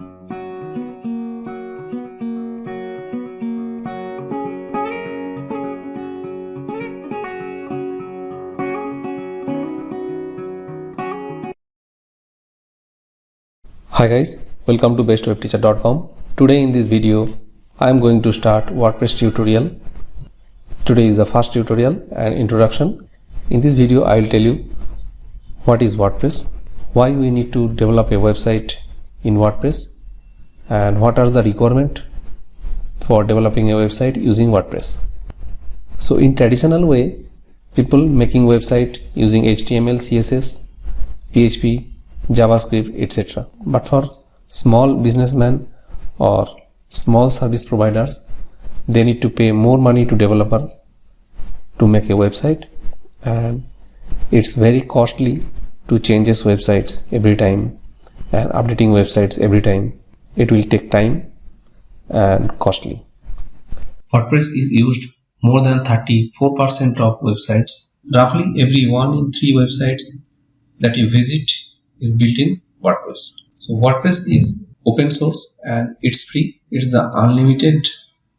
Hi guys, welcome to bestwebteacher.com. Today in this video, I am going to start WordPress tutorial. Today is the first tutorial and introduction. In this video, I will tell you what is WordPress, why we need to develop a website in WordPress, and what are the requirements for developing a website using WordPress. So in traditional way, people making website using HTML, CSS, PHP, JavaScript, etc. But for small businessmen or small service providers, they need to pay more money to developer to make a website, and it's very costly to change websites every time and updating websites every time. It will take time and costly. WordPress is used more than 34% of websites. Roughly every 1 in 3 websites that you visit is built in WordPress. So WordPress is open source and it's free. It's the unlimited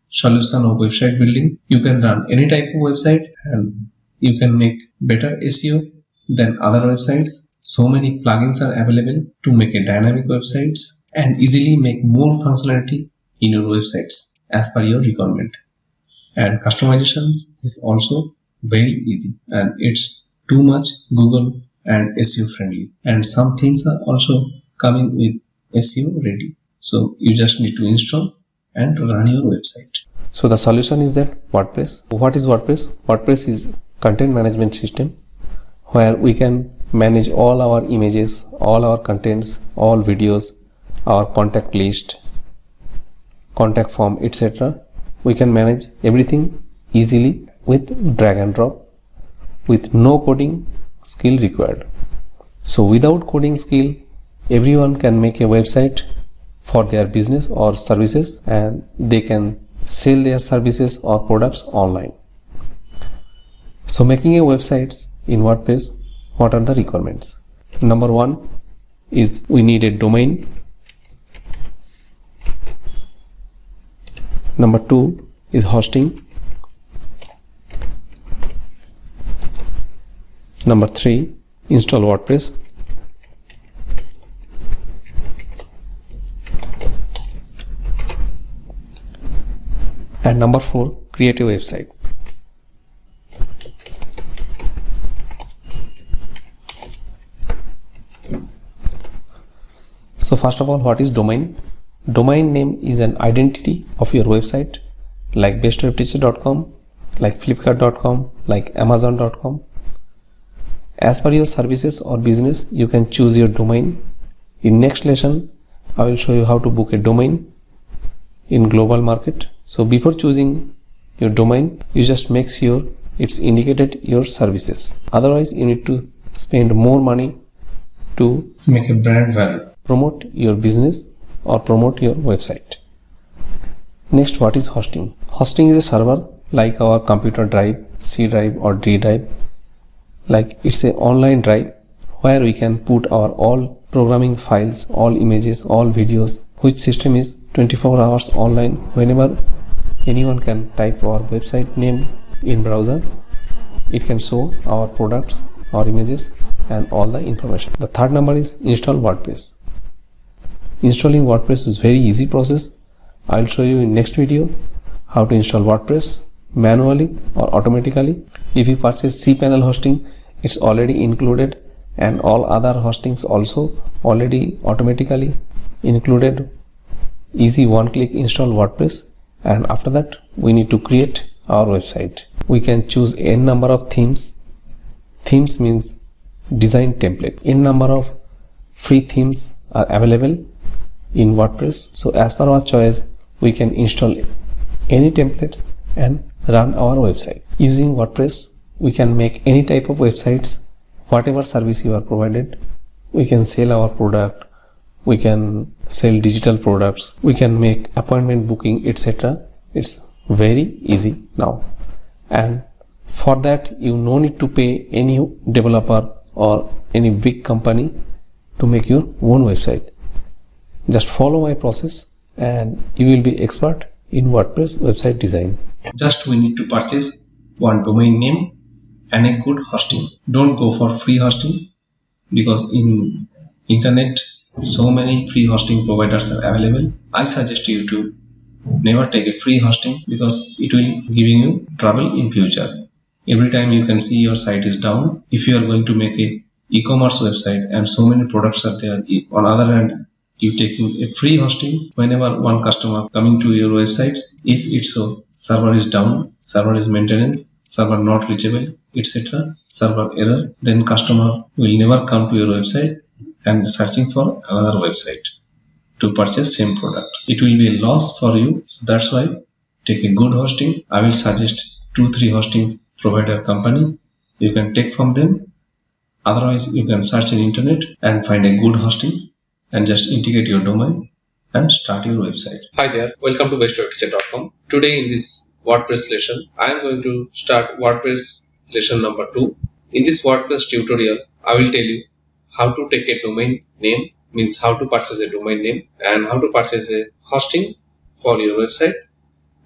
solution of website building. You can run any type of website and you can make better SEO than other websites. So many plugins are available to make a dynamic websites and easily make more functionality in your websites as per your requirement. And customizations is also very easy and it's too much Google and SEO friendly, and some themes are also coming with SEO ready, so you just need to install and run your website. So the solution is that WordPress. What is WordPress? WordPress is content management system where we can manage all our images, all our contents, all videos, our contact list, contact form, etc. We can manage everything easily with drag and drop with no coding skill required. So without coding skill, everyone can make a website for their business or services, and they can sell their services or products online. So making a website in WordPress, what are the requirements? Number 1 is we need a domain. Number 2 is hosting. Number 3, install WordPress. And number 4, create a website. So first of all, what is domain? Domain name is an identity of your website, like bestwebteacher.com, like flipkart.com, like amazon.com. As per your services or business, you can choose your domain. In next lesson, I will show you how to book a domain in global market. So before choosing your domain, you just make sure it's indicated your services. Otherwise, you need to spend more money to make a brand value, promote your business or promote your website. Next, what is hosting? Hosting is a server like our computer drive, C drive or D drive. Like it's an online drive where we can put our all programming files, all images, all videos, which system is 24 hours online. Whenever anyone can type our website name in browser, it can show our products, our images and all the information. The third number is install WordPress. Installing WordPress is very easy process. I will show you in next video how to install WordPress manually or automatically. If you purchase cPanel hosting, it's already included, and all other hostings also already automatically included. Easy one-click install WordPress, and after that we need to create our website. We can choose n number of themes. Themes means design template. N number of free themes are available in WordPress, so as per our choice we can install any templates and run our website. Using WordPress, we can make any type of websites, whatever service you are provided. We can sell our product, we can sell digital products, we can make appointment booking, etc. It's very easy now, and for that you no need to pay any developer or any big company to make your own website. Just follow my process and you will be expert in WordPress website design. Just we need to purchase one domain name and a good hosting. Don't go for free hosting, because in internet so many free hosting providers are available. I suggest you to never take a free hosting, because it will giving you trouble in future. Every time you can see your site is down. If you are going to make a e-commerce website and so many products are there, on other hand you taking a free hosting, whenever one customer coming to your websites, if it's a server is down, server is maintenance, server not reachable, etc., server error, then customer will never come to your website and searching for another website to purchase same product. It will be a loss for you. So that's why take a good hosting. I will suggest 2-3 hosting provider company. You can take from them. Otherwise, you can search in internet and find a good hosting and just integrate your domain and start your website. Hi there, welcome to bestwebteacher.com. Today in this WordPress lesson, I am going to start WordPress lesson number 2. In this WordPress tutorial, I will tell you how to take a domain name, means how to purchase a domain name, and how to purchase a hosting for your website,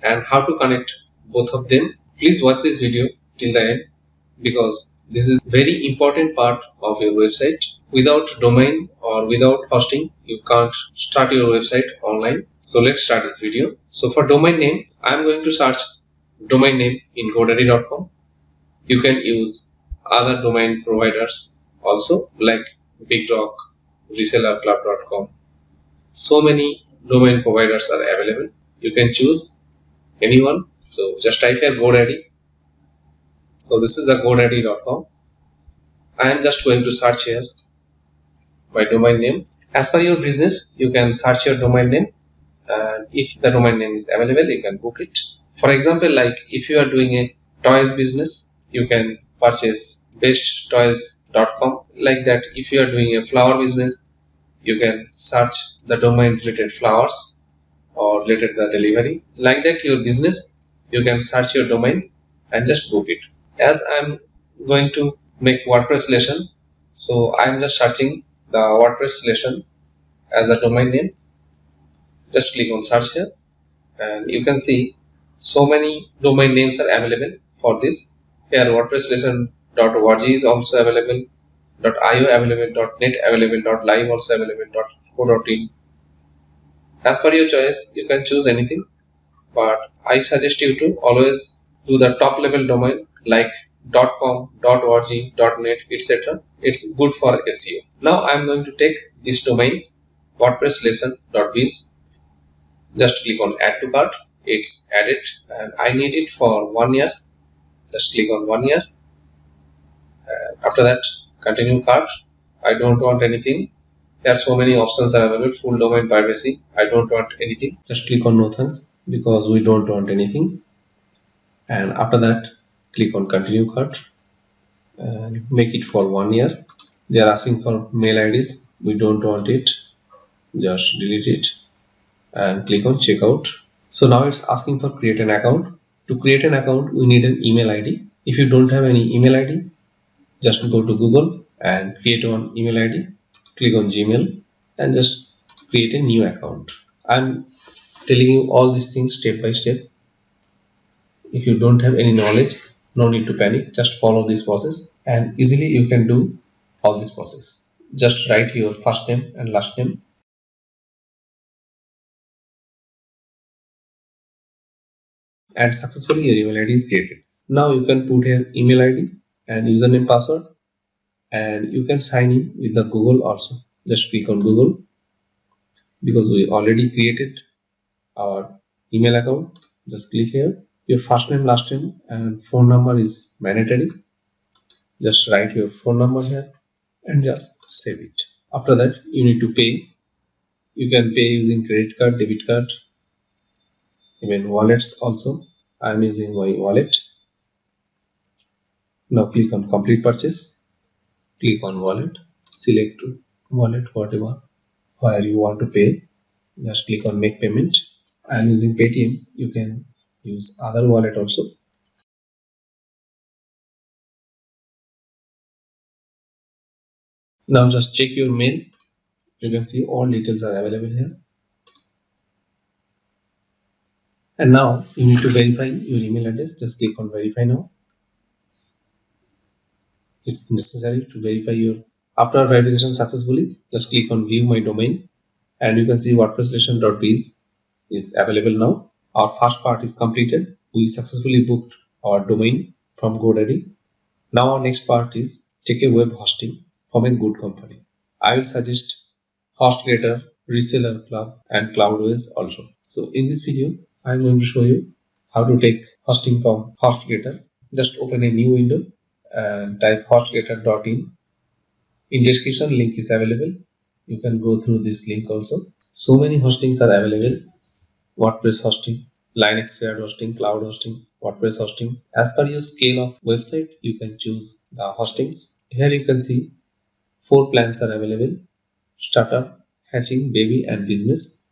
and how to connect both of them. Please watch this video till the end, because this is very important part of your website. Without domain or without hosting, you can't start your website online. So let's start this video. So for domain name, I'm going to search domain name in GoDaddy.com. You can use other domain providers also, like BigRock, ResellerClub.com. So many domain providers are available. You can choose anyone. So just type here GoDaddy. So this is the GoDaddy.com. I am just going to search here my domain name. As per your business, you can search your domain name, and if the domain name is available, you can book it. For example, like if you are doing a toys business, you can purchase besttoys.com. Like that, if you are doing a flower business, you can search the domain related flowers or related the delivery. Like that, your business, you can search your domain and just book it. As I'm going to make WordPress lesson, so I'm just searching the WordPress lesson as a domain name. Just click on search here, and you can see so many domain names are available for this. Here WordPress lesson.org is also available, .io available, .net available, .live also available, .co.in. As per your choice, you can choose anything, but I suggest you to always do the top level domain like .com, .org, .net, etc. It's good for SEO. Now I am going to take this domain WordPress lesson.biz. Just click on add to cart. It's added, and I need it for 1 year. Just click on 1 year. After that, continue cart. I don't want anything. There are so many options available. Full domain privacy. I don't want anything. Just click on no thanks, because we don't want anything. And after that, click on continue cart and make it for 1 year. They are asking for mail IDs. We don't want it. Just delete it and click on checkout. So now it's asking for create an account. To create an account, we need an email ID. If you don't have any email ID, just go to Google and create one email ID. Click on Gmail and just create a new account. I'm telling you all these things step by step. If you don't have any knowledge, no need to panic. Just follow this process and easily you can do all this process. Just write your first name and last name. And successfully your email ID is created. Now you can put here email ID and username password, and you can sign in with the Google also. Just click on Google, because we already created our email account. Just click here. Your first name, last name and phone number is mandatory. Just write your phone number here and just save it. After that, you need to pay. You can pay using credit card, debit card, even wallets also. I am using my wallet. Now click on complete purchase. Click on wallet. Select wallet, whatever where you want to pay. Just click on make payment. I am using Paytm. You can use other wallet also. Now just check your mail. You can see all details are available here. And now you need to verify your email address. Just click on verify now. It's necessary to verify your. After verification successfully, just click on view my domain, and you can see WordPress lesson.biz is available now. Our first part is completed. We successfully booked our domain from GoDaddy. Now our next part is take a web hosting from a good company. I will suggest HostGator, Reseller Club, and Cloudways also. So in this video, I am going to show you how to take hosting from HostGator. Just open a new window and type hostgator.in. In description, link is available. You can go through this link also. So many hostings are available: WordPress hosting, Linux shared hosting, cloud hosting, WordPress hosting. As per your scale of website, you can choose the hostings. Here you can see 4 plans are available: startup, hatching, baby, and business.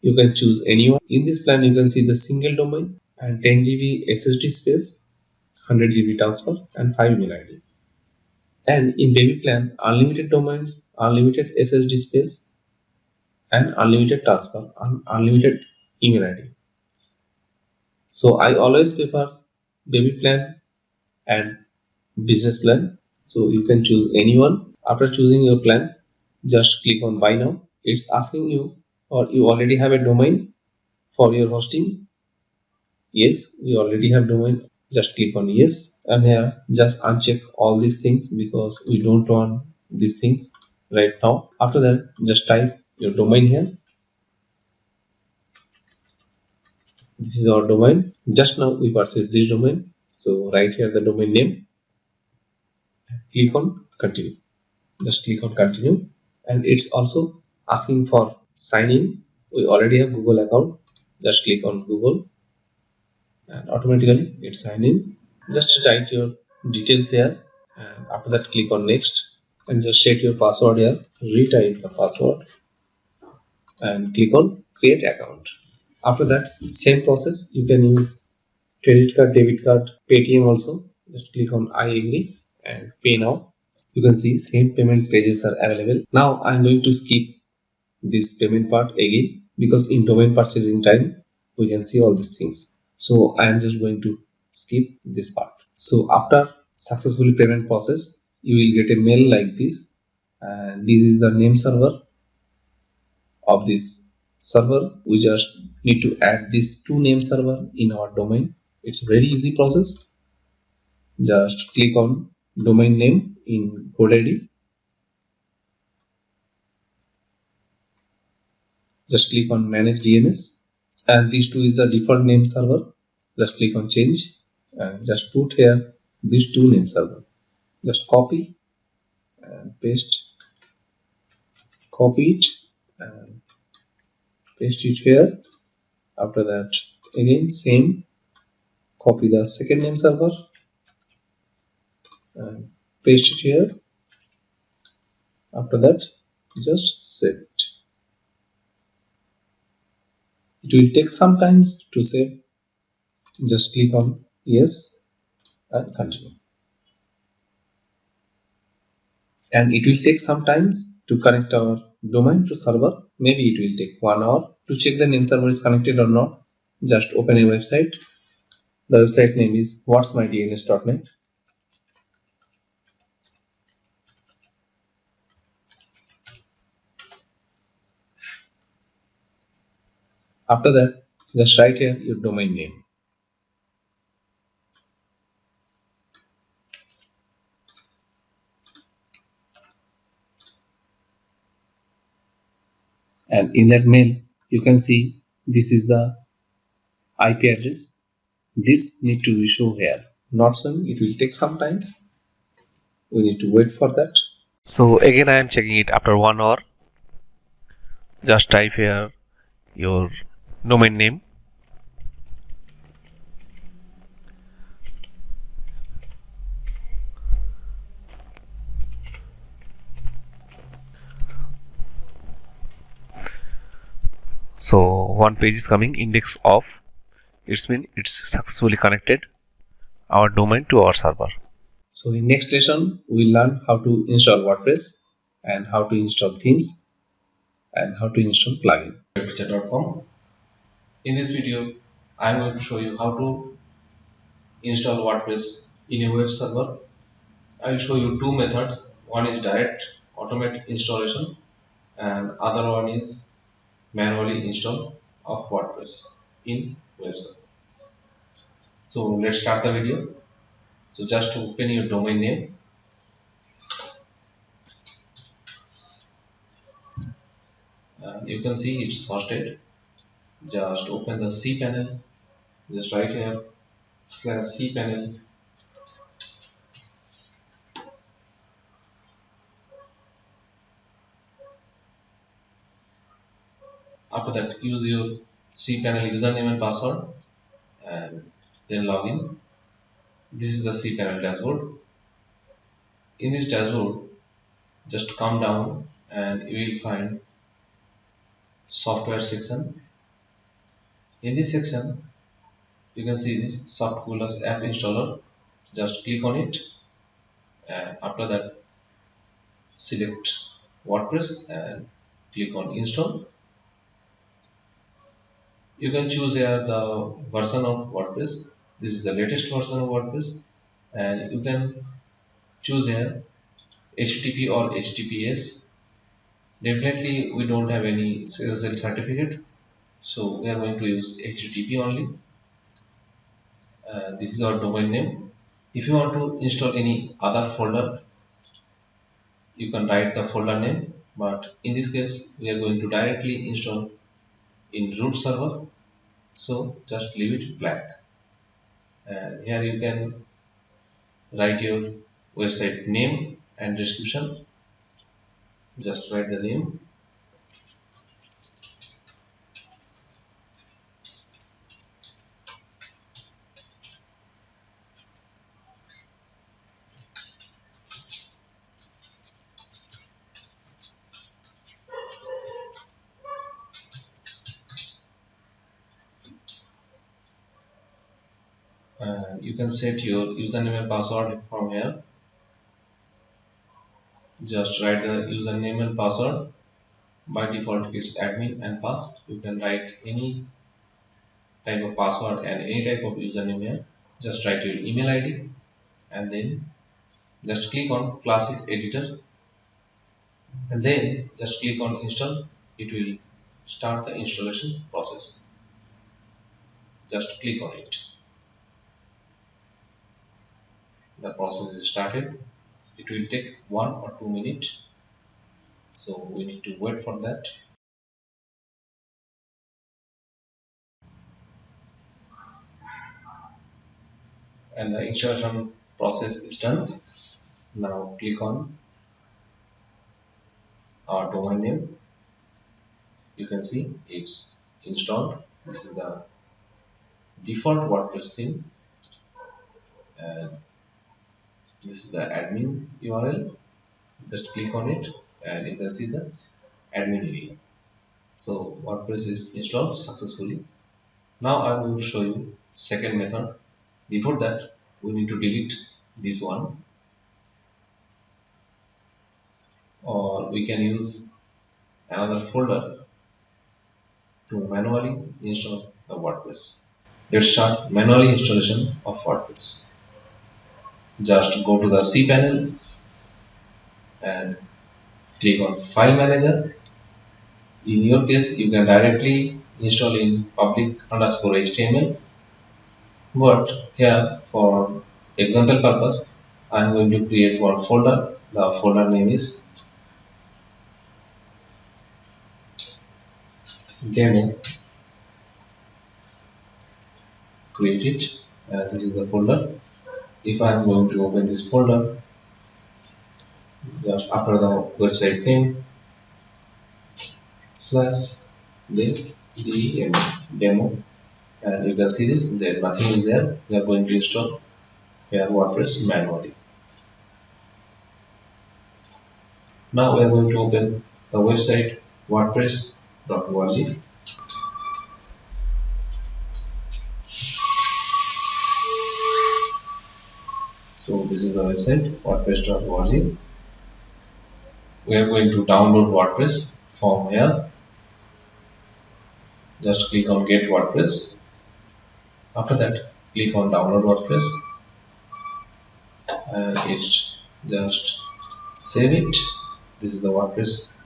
You can choose any one. In this plan, you can see the single domain and 10 GB SSD space, 100 GB transfer, and 5 email ID. And in baby plan, unlimited domains, unlimited SSD space, and unlimited transfer, and unlimited email ID. So I always prefer baby plan and business plan. So you can choose any one. After choosing your plan, just click on buy now. It's asking you, or you already have a domain for your hosting. Yes, we already have domain. Just click on yes, and here just uncheck all these things because we don't want these things right now. After that, just type your domain here. This is our domain. Just now we purchased this domain, so write here the domain name. Click on continue. Just click on continue, and it's also asking for sign in. We already have Google account. Just click on Google, and automatically it sign in. Just write your details here, and after that click on next, and just set your password here. Retype the password, and click on create account. After that, same process. You can use credit card, debit card, Paytm also. Just click on I agree and pay now. You can see same payment pages are available. Now I'm going to skip this payment part again because in domain purchasing time we can see all these things. So I am just going to skip this part. So after successfully payment process, you will get a mail like this, and this is the name server of this server. We just need to add this two name server in our domain. It's a very easy process. Just click on domain name in GoDaddy. Just click on manage DNS, and these two is the default name server. Just click on change and just put here these two name server. Just copy and paste, copy it and paste it here. After that, again same, copy the second name server and paste it here. After that, just save it. It will take some time to save. Just click on yes and continue. And it will take some time to connect our domain to server. Maybe it will take 1 hour. To check the name server is connected or not, just open a website. The website name is whatsmydns.net. After that, just write here your domain name. And in that mail, you can see this is the IP address. This need to be shown here. Not showing, it will take some time. We need to wait for that. So again I am checking it after 1 hour. Just type here your domain name. So one page is coming, index of. It's mean it's successfully connected our domain to our server. So in next lesson, we'll learn how to install WordPress and how to install themes. and how to install plugin. Webteacher.com. In this video, I am going to show you how to install WordPress in a web server. I will show you two methods. One is direct automatic installation and other one is manually install of WordPress in web server. So let's start the video. So just to open your domain name, you can see it's hosted. Just open the cPanel. Just right here /cPanel. After that, use your cPanel username and password and then log in. This is the cPanel dashboard. In this dashboard, just come down and you will find software section. In this section, you can see this SoftCoolers app installer. Just click on it and after that select WordPress and click on install. You can choose here the version of WordPress. This is the latest version of WordPress and you can choose here HTTP or HTTPS. Definitely we don't have any SSL certificate, so we are going to use HTTP only. This is our domain name. If you want to install any other folder, you can write the folder name, but in this case we are going to directly install in root server, so just leave it blank. And here you can write your website name and description. Just write the name. You can set your username and password from here. Just write the username and password. By default it's admin and pass. You can write any type of password and any type of username here. Just write your email ID and then just click on classic editor and then just click on install. It will start the installation process. Just click on it. The process is started. It will take 1 or 2 minutes, so we need to wait for that. And the installation process is done. Now click on our domain name. You can see it's installed. This is the default WordPress theme and this is the admin URL. Just click on it and you can see the admin area. So WordPress is installed successfully. Now I will show you second method. Before that, we need to delete this one, or we can use another folder to manually install the WordPress. Let's start manually installation of WordPress. Just go to the cPanel and click on File Manager. In your case, you can directly install in public_HTML, but here for example purpose, I am going to create one folder. The folder name is demo. Create it. This is the folder. If I am going to open this folder, just after the website name /demo, and you can see this, there nothing is there. We are going to install here WordPress manually. Now we are going to open the website wordpress.org. So this is the website wordpress.org. We are going to download WordPress form here. Just click on Get WordPress. After that, click on Download WordPress, and just save it. This is the WordPress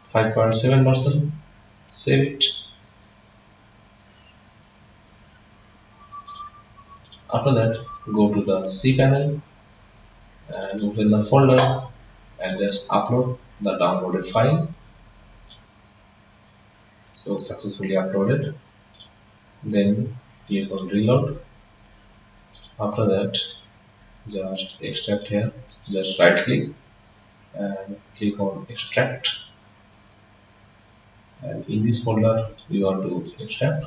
5.7 version. Save it. After that, go to the cPanel and open the folder and just upload the downloaded file. So successfully uploaded. Then click on reload. After that, just extract here. Just right click and click on extract. And in this folder, we want to extract.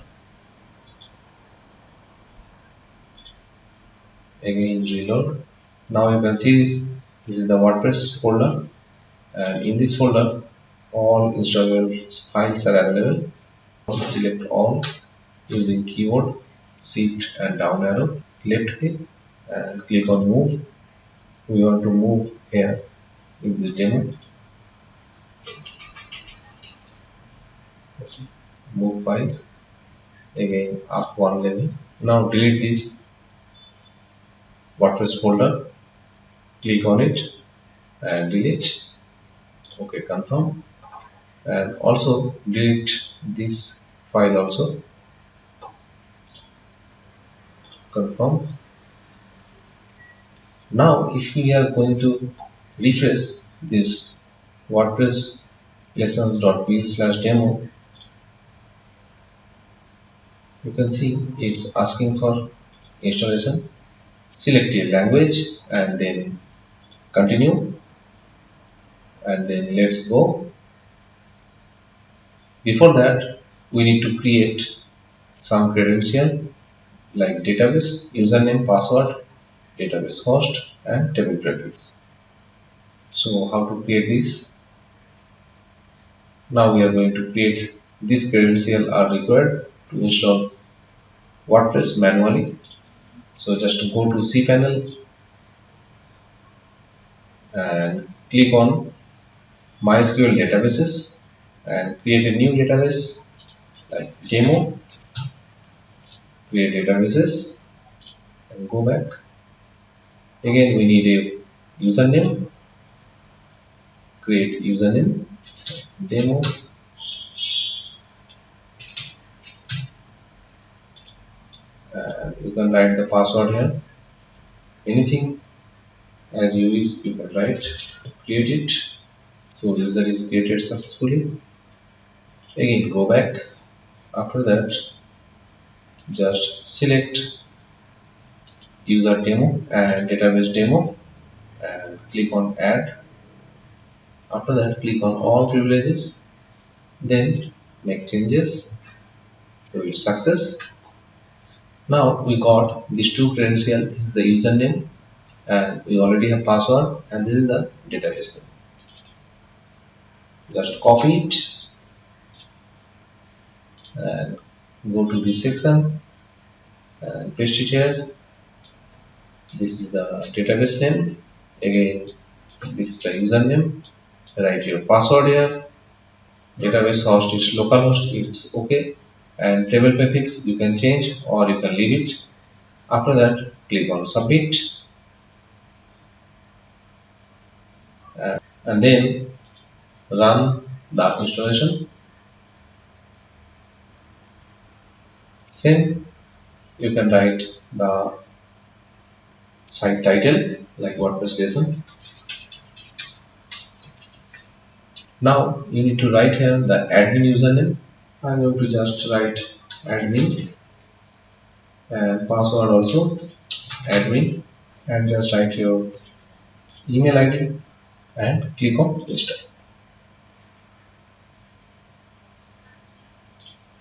Again reload. Now you can see this is the WordPress folder, and in this folder all installable files are available. Select all using keyword shift and down arrow, left click and click on move. We want to move here in this demo. Move files again up one level. Now delete this WordPress folder, click on it and delete. Okay, confirm. And also delete this file also, confirm. Now if we are going to refresh this WordPress lessons.biz/demo, you can see it's asking for installation. Select your language and then continue, and then let's go. Before that, we need to create some credential like database, username, password, database host and table prefix. So how to create this? Now we are going to create this credential are required to install WordPress manually. So just go to cPanel and click on MySQL databases and create a new database like demo. Create databases and go back. Again we need a username. Create username, demo, and you can write the password here. Anything as you wish you can write. Create it. So user is created successfully. Again go back. After that, just select user demo and database demo and click on add. After that, click on all privileges, then make changes. So it's success. Now we got these two credentials. This is the username and we already have password, and this is the database name. Just copy it and go to this section and paste it here. This is the database name. Again, this is the username. Write your password here. Database host is localhost, it's okay. And table prefix you can change or you can leave it. After that, click on submit, and then run the installation. Same, you can write the site title like WordPress lesson. Now you need to write here the admin username. I'm going to just write admin and password also admin, and just write your email ID and click on install.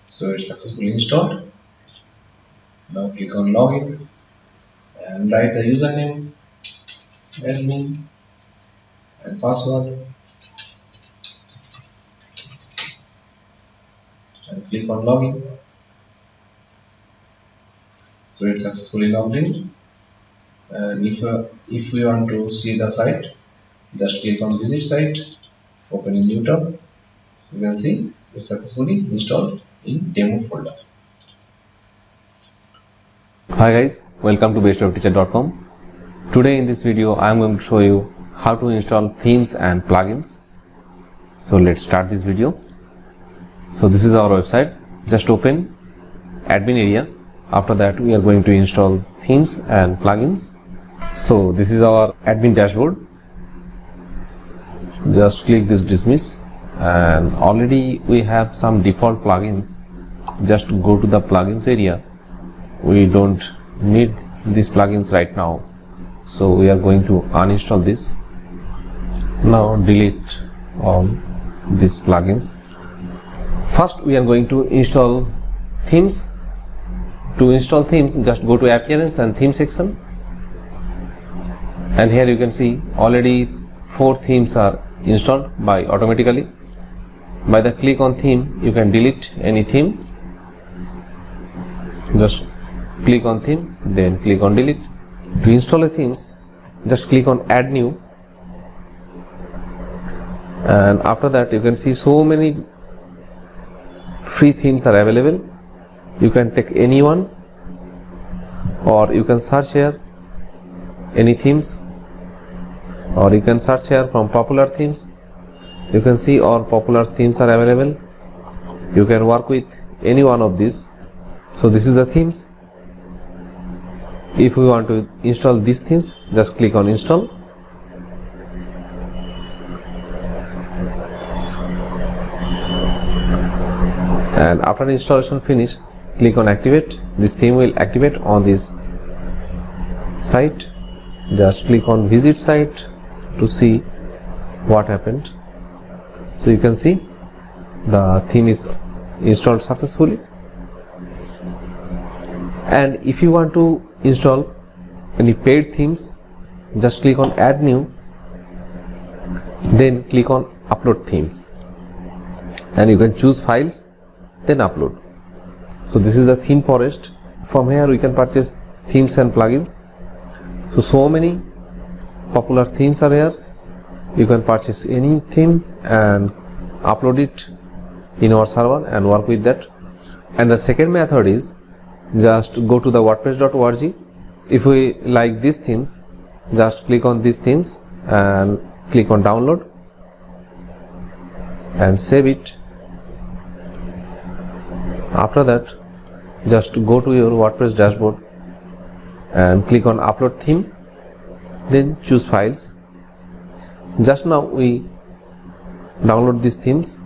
So it's successfully installed. Now click on login and write the username, admin and password, and click on login. So it's successfully logged in. And if we want to see the site, just click on visit site, open a new tab, You can see it's successfully installed in demo folder. Hi guys, welcome to bestwebteacher.com. Today in this video I am going to show you how to install themes and plugins. So let's start this video. So this is our website. Just open admin area. After that we are going to install themes and plugins. So this is our admin dashboard. Just click this dismiss, and already we have some default plugins. Just go to the plugins area. We don't need these plugins right now, so we are going to uninstall this. Now delete all these plugins. First we are going to install themes. To install themes, just go to appearance and theme section, and here you can see already 4 themes are installed by automatically. By the click on theme, you can delete any theme. Just click on theme, then click on delete. To install a themes, just click on add new, and after that you can see so many free themes are available. You can take any one, or you can search here any themes, or you can search here from popular themes. You can see all popular themes are available. You can work with any one of these. So this is the themes. If we want to install these themes, just click on install. And after installation finish, click on activate. This theme will activate on this site. Just click on visit site to see what happened. So you can see the theme is installed successfully. And if you want to install any paid themes, just click on add new, then click on upload themes, and you can choose files, then upload. So this is the theme forest. From here we can purchase themes and plugins. So many popular themes are here. You can purchase any theme and upload it in our server and work with that. And the second method is just go to the wordpress.org. If we like these themes, just click on these themes and click on download and save it. After that, just go to your WordPress dashboard and click on upload theme, then choose files. Just now we download these themes.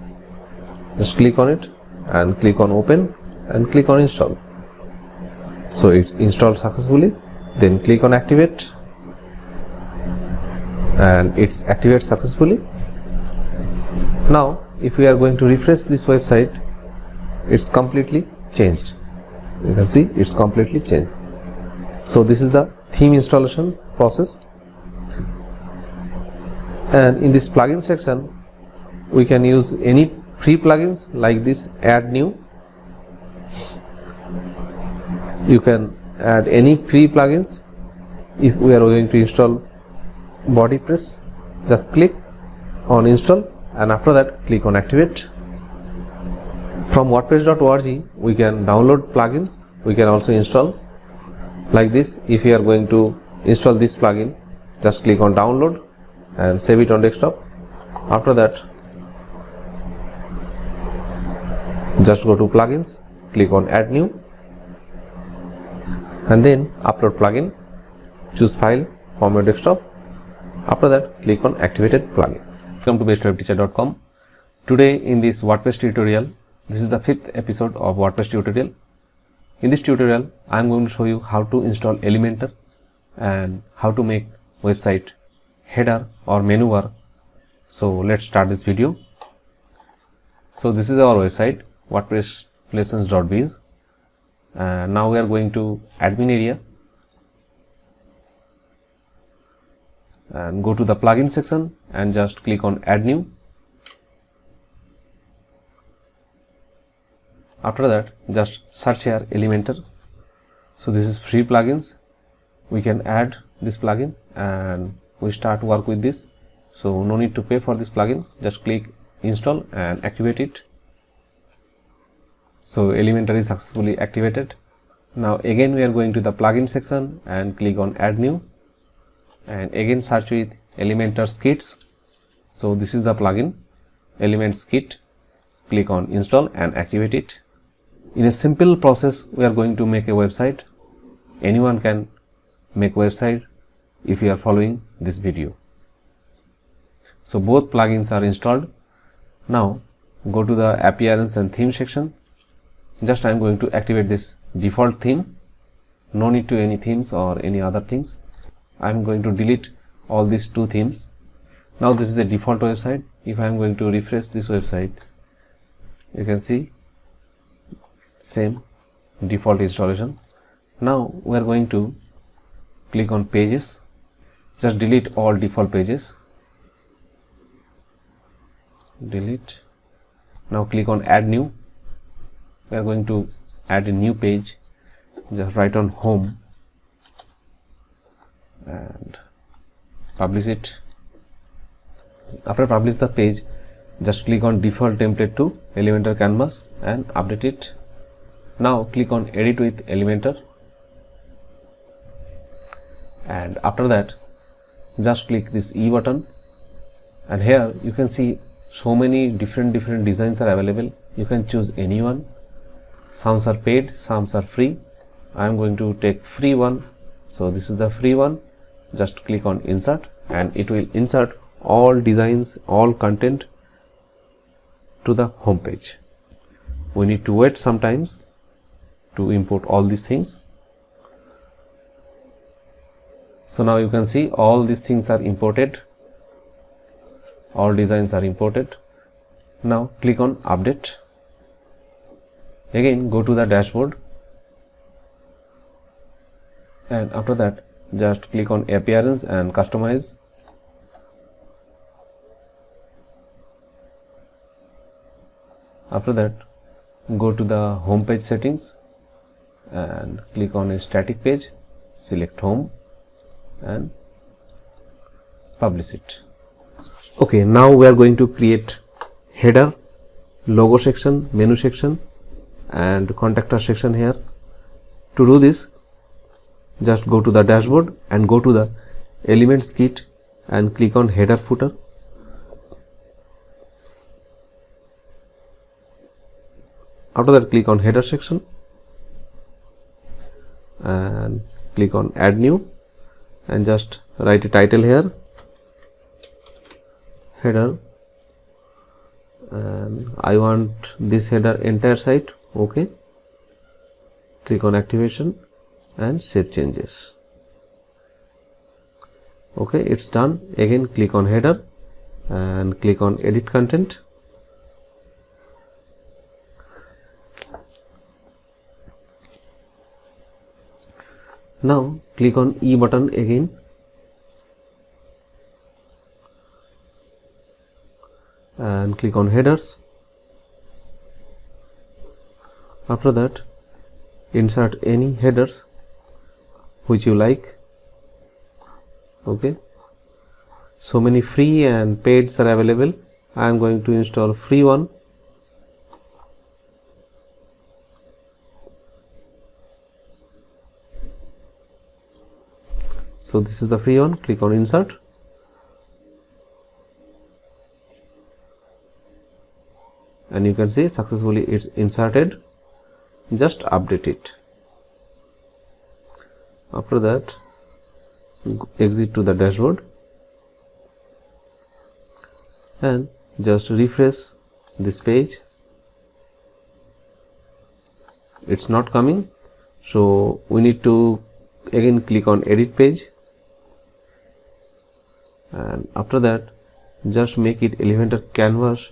Just click on it and click on open and click on install. So it's installed successfully. Then click on activate, and it's activated successfully. Now if we are going to refresh this website, it's completely changed. You can see it's completely changed. So this is the theme installation process. And in this plugin section, we can use any free plugins like this add new. You can add any free plugins. If we are going to install BodyPress, just click on install, and after that click on activate. From wordpress.org we can download plugins. We can also install like this. If you are going to install this plugin, just click on download and save it on desktop. After that, just go to plugins, click on add new, and then upload plugin. Choose file from your desktop. After that, click on activated plugin. Welcome to bestwebteacher.com. Today in this WordPress tutorial, this is the 5th episode of WordPress tutorial. In this tutorial, I am going to show you how to install Elementor and how to make website header or menu bar. So let's start this video. So this is our website, wordpresslessons.biz. Now we are going to admin area and go to the plugin section and just click on add new. After that, just search here Elementor. So this is free plugins. We can add this plugin and we start work with this. So no need to pay for this plugin. Just click install and activate it. So Elementor is successfully activated. Now again we are going to the plugin section and click on add new, and again search with Elementor Kits. So this is the plugin Elements Kit. Click on install and activate it. In a simple process we are going to make a website. Anyone can make website if you are following this video. So both plugins are installed. Now go to the appearance and theme section. Just I am going to activate this default theme. No need to any themes or any other things. I am going to delete all these two themes. Now this is the default website. If I am going to refresh this website, you can see same default installation. Now we are going to click on pages. Just delete all default pages. Delete. Now click on add new. We are going to add a new page. Just write on home and publish it. After publish the page, just click on default template to Elementor canvas and update it. Now click on edit with Elementor, and after that just click this E button, and here you can see so many different designs are available. You can choose any one. Some are paid, some are free. I am going to take free one, so this is the free one. Just click on insert and it will insert all designs, all content to the home page. We need to wait sometimes to import all these things. So now you can see all these things are imported, all designs are imported. Now click on update. Again go to the dashboard, and after that just click on appearance and customize. After that go to the home page settings and click on a static page, select home and publish it. Okay, now we are going to create header, logo section, menu section and contact us section here. To do this, just go to the dashboard and go to the Elements Kit and click on header footer. After that click on header section and click on add new and just write a title here, header, and I want this header entire site. Okay, click on activation and save changes. Okay, it's done. Again click on header and click on edit content. Now click on E button again and click on headers. After that insert any headers which you like. Okay, so many free and paids are available. I am going to install free one. So this is the free one. Click on insert and you can see successfully it's inserted. Just update it. After that exit to the dashboard and just refresh this page. It's not coming, so we need to again click on edit page, and after that just make it Elementor canvas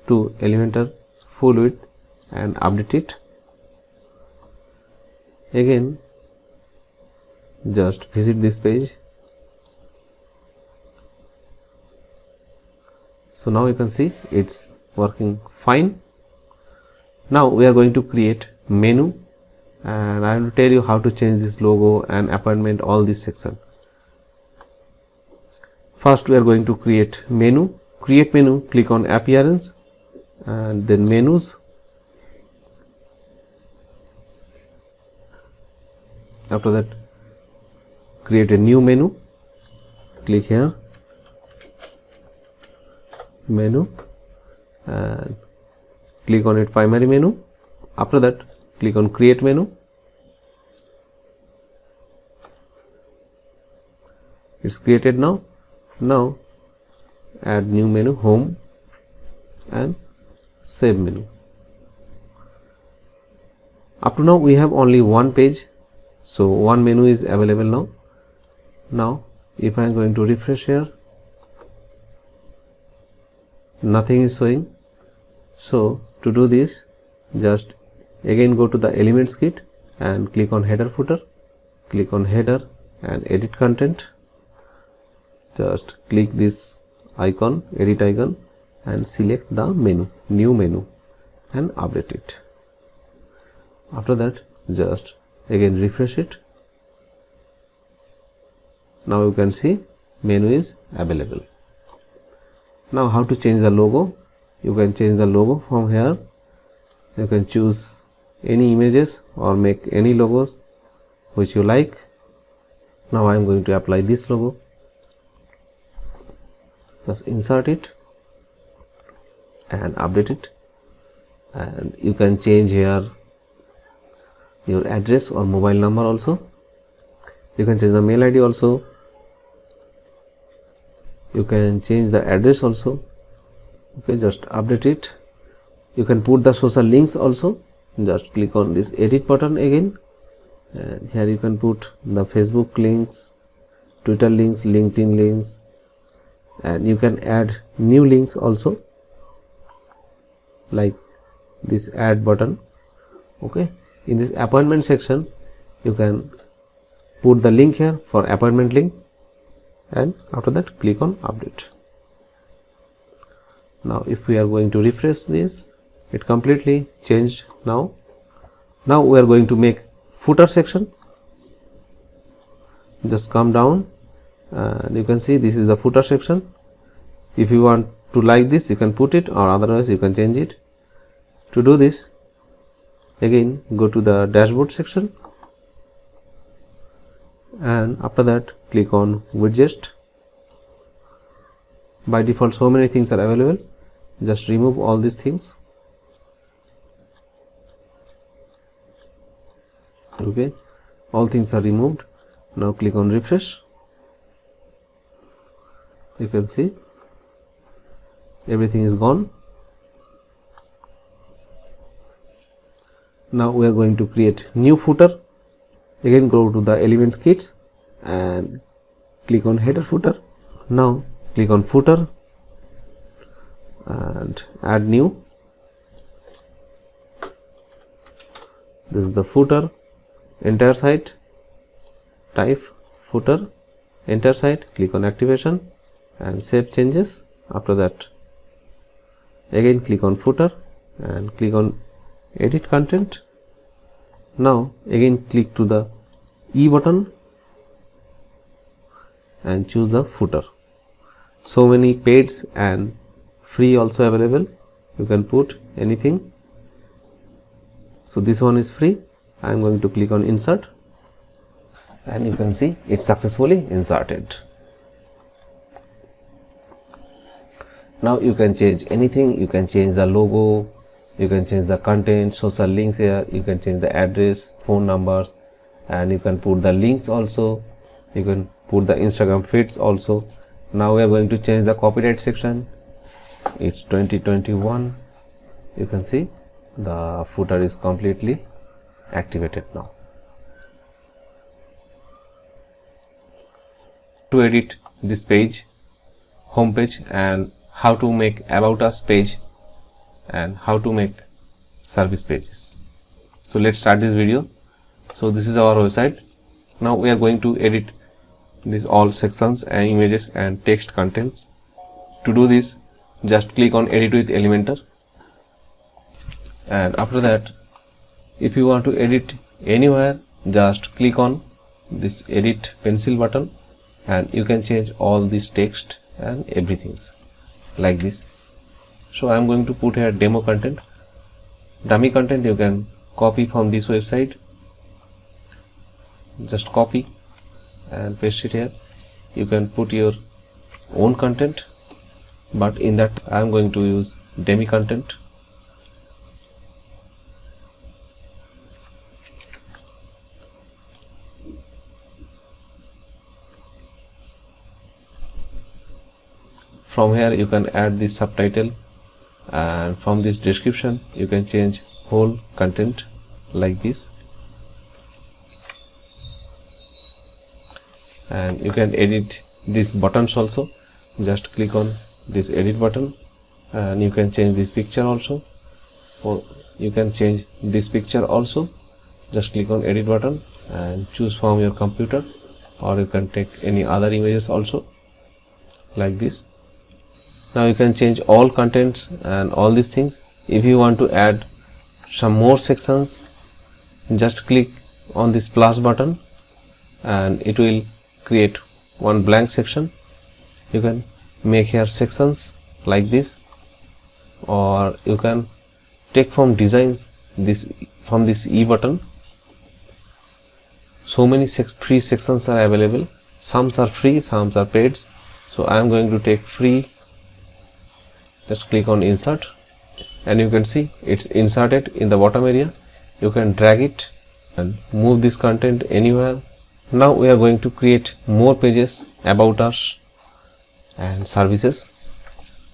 to Elementor full width and update it. Again just visit this page. So now you can see it's working fine. Now we are going to create menu, and I will tell you how to change this logo and appointment, all this section. First we are going to create menu. create menu, click on appearance and then menus. After that, create a new menu, click here, menu, and click on it primary menu. After that, click on create menu. It's created now. Now add new menu, home, and save menu. Up to now we have only one page, so one menu is available now. Now if I am going to refresh here, nothing is showing. So to do this, just again go to the elements kit and click on header footer, click on header and edit content. Just click this icon, edit icon, and select the menu, new menu, and update it. After that, just again refresh it. Now you can see menu is available. Now how to change the logo? You can change the logo from here. You can choose any images or make any logos which you like. Now I am going to apply this logo. Just insert it and update it, and you can change here your address or mobile number also. You can change the mail ID also. You can change the address also. Okay, just update it. You can put the social links also. Just click on this edit button again, and here you can put the Facebook links, Twitter links, LinkedIn links, and you can add new links also, like this add button. Okay, in this appointment section you can put the link here for appointment link, and after that click on update. Now if we are going to refresh this, it completely changed now. Now we are going to make footer section. Just come down and you can see this is the footer section. If you want to like this, you can put it, or otherwise you can change it. To do this, again go to the dashboard section, and after that click on widget. By default so many things are available. Just remove all these things. Okay, all things are removed. Now click on refresh. You can see everything is gone. Now we are going to create new footer. Again go to the element kits and click on header footer. Now click on footer and add new. This is the footer, entire site, type footer, enter site, click on activation and save changes. After that again click on footer and click on edit content. Now again click to the E button and choose the footer. So many paids and free also available. You can put anything. So this one is free. I am going to click on insert, and you can see it's successfully inserted. Now you can change anything. You can change the logo, you can change the content, social links here, you can change the address, phone numbers, and you can put the links also. You can put the Instagram feeds also. Now we are going to change the copyright section. It's 2021. You can see the footer is completely activated now. To edit this page, home page, and how to make about us page and how to make service pages. So let's start this video. So this is our website. Now we are going to edit these all sections and images and text contents. To do this, just click on edit with Elementor, and after that if you want to edit anywhere, just click on this edit pencil button and you can change all this text and everything. like this. So I am going to put here demo content. Dummy content you can copy from this website. Just copy and paste it here. You can put your own content, but in that I am going to use dummy content. From here you can add this subtitle, and from this description you can change whole content like this, and you can edit these buttons also. Just click on this edit button and you can change this picture also, or you can change this picture also. Just click on edit button and choose from your computer, or you can take any other images also like this. Now you can change all contents and all these things. If you want to add some more sections, just click on this plus button and it will create one blank section. You can make here sections like this, or you can take from designs this from this E button. So many free sections are available. Some are free, some are paid. So I am going to take free. Just click on insert and you can see it's inserted in the bottom area. You can drag it and move this content anywhere. Now we are going to create more pages about us and services.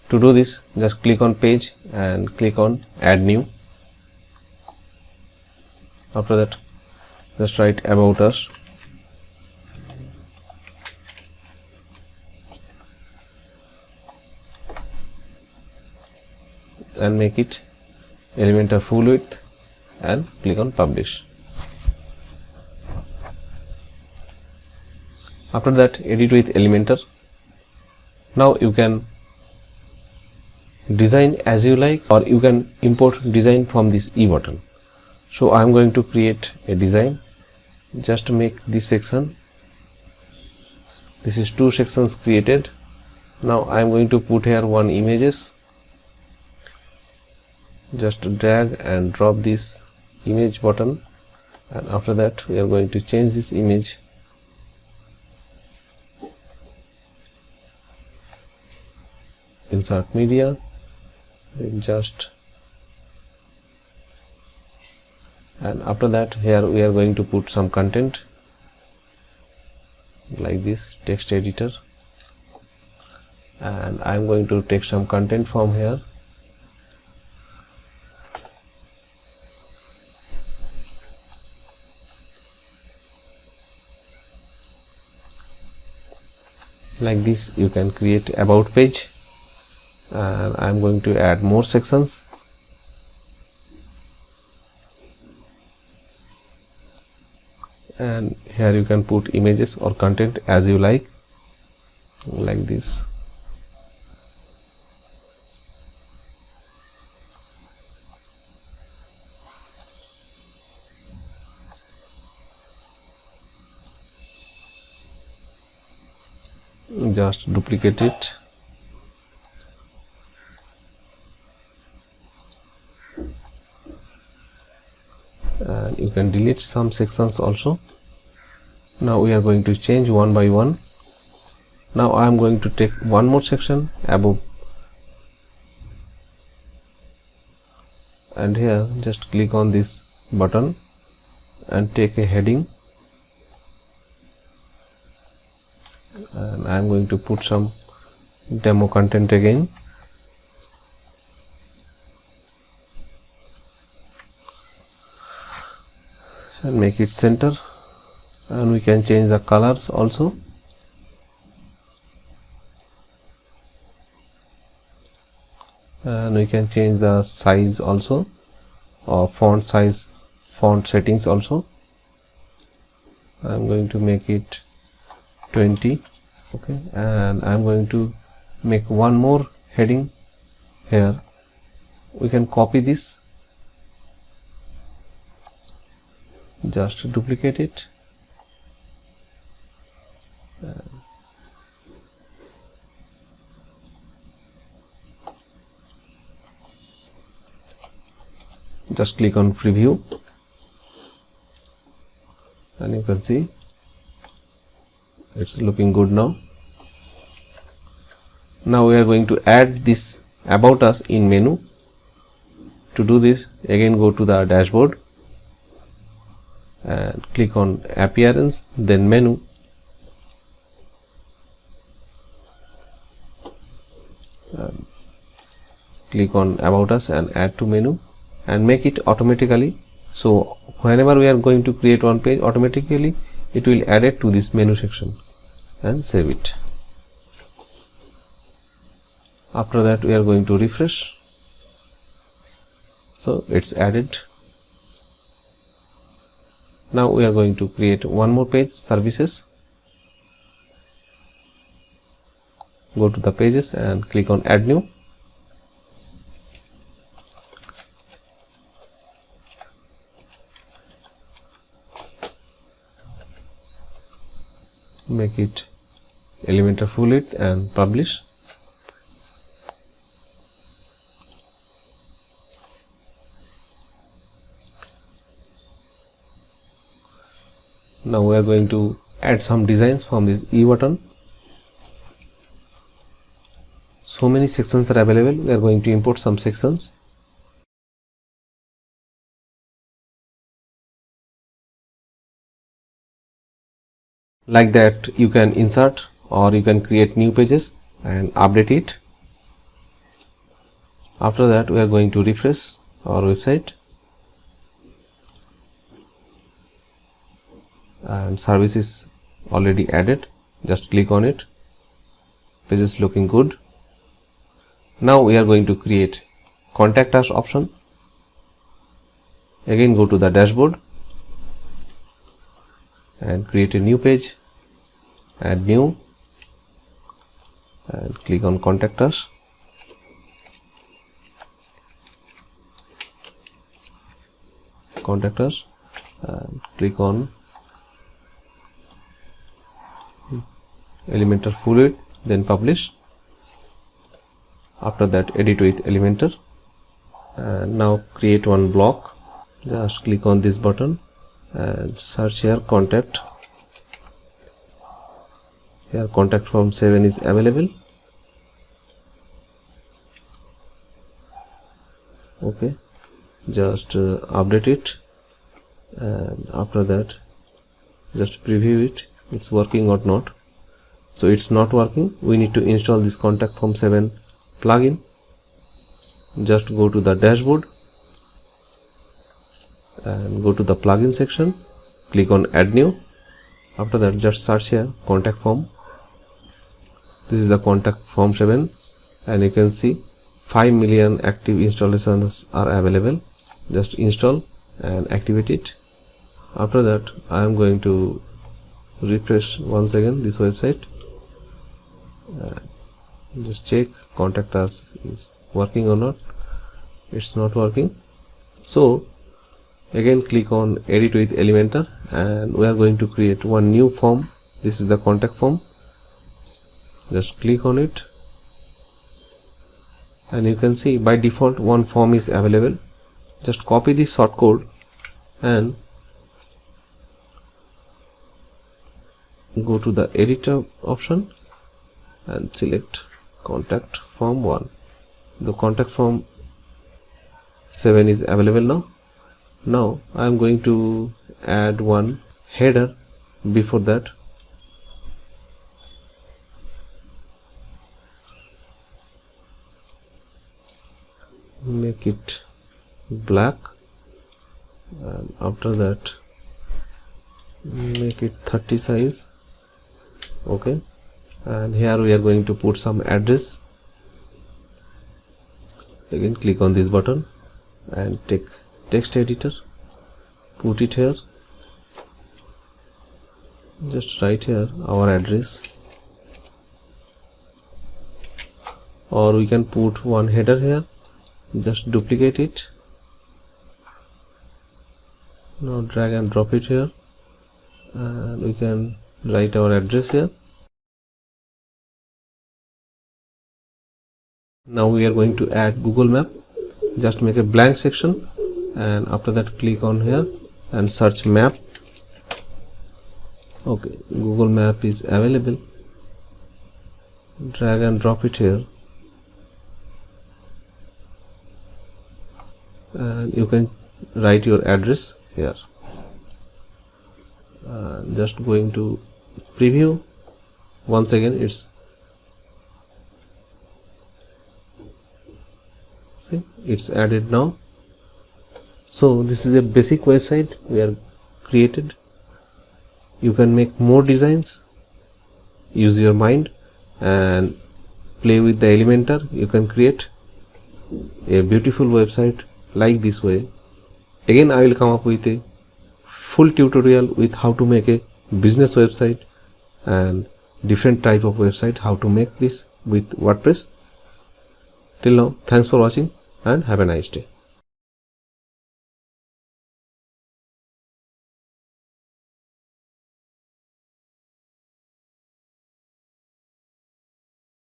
To do this, just click on page and click on add new. After that, just write about us. And make it Elementor full width and click on publish. After that, edit with Elementor. Now you can design as you like, or you can import design from this E button. So I am going to create a design. Just to make this section. This is 2 sections created. Now I am going to put here one images. Just drag and drop this image button, and after that we are going to change this image. Insert media, then just, and after that here we are going to put some content like this text editor, and I am going to take some content from here. Like this you can create about page, and I am going to add more sections. And here you can put images or content as you like this. Just duplicate it. And you can delete some sections also. Now we are going to change one by one. Now I am going to take one more section above, and here just click on this button and take a heading, and I am going to put some demo content again. And make it center, and we can change the colors also. And we can change the size also, or font size, font settings also. I am going to make it 20. Okay, and I am going to make one more heading here. We can copy this, just duplicate it, Just click on preview and you can see it's looking good now. Now we are going to add this about us in menu. To do this, again go to the dashboard and click on appearance, then menu, and click on about us and add to menu and make it automatically. So whenever we are going to create one page, automatically it will add it to this menu section, and save it. After that we are going to refresh. So it's added. Now we are going to create one more page, services. Go to the pages and click on add new. Make it Elementor full width and publish. Now we are going to add some designs from this E button. So many sections are available. We are going to import some sections. Like that, you can insert or you can create new pages and update it. After that, we are going to refresh our website. And service is already added. Just click on it. Page is looking good. Now we are going to create contact us option. Again go to the dashboard and create a new page, add new, and click on contact us. Contact us and click on Elementor full width, then publish. After that, edit with Elementor, and now create one block. Just click on this button and search here contact. Here contact form 7 is available. Okay, just update it, and after that just preview it. It's working or not. So it's not working. We need to install this contact form 7 plugin. Just go to the dashboard and go to the plugin section, click on add new. After that, just search here contact form. This is the contact form 7, and you can see 5 million active installations are available. Just install and activate it. After that, I am going to refresh once again this website. Just check contact us is working or not. It's not working. So again click on edit with Elementor, and we are going to create one new form. This is the contact form. Just click on it, and you can see by default one form is available. Just copy this shortcode and go to the editor option and select contact form 1. The contact form 7 is available now. Now I am going to add one header before that. Make it black, and after that make it 30 size. Okay, and here we are going to put some address. Again click on this button and take text editor, put it here. Just write here our address, or we can put one header here. Just duplicate it. Now drag and drop it here, and we can write our address here. Now we are going to add Google Map. Just make a blank section and after that click on here and search map. Okay, Google Map is available. Drag and drop it here, and you can write your address here. Just going to preview. Once again, it's added now. So this is a basic website we are created. You can make more designs, use your mind and play with the Elementor. You can create a beautiful website like this way. Again, I will come up with a full tutorial with how to make a business website and different type of website, how to make this with WordPress. Till now, thanks for watching and have a nice day.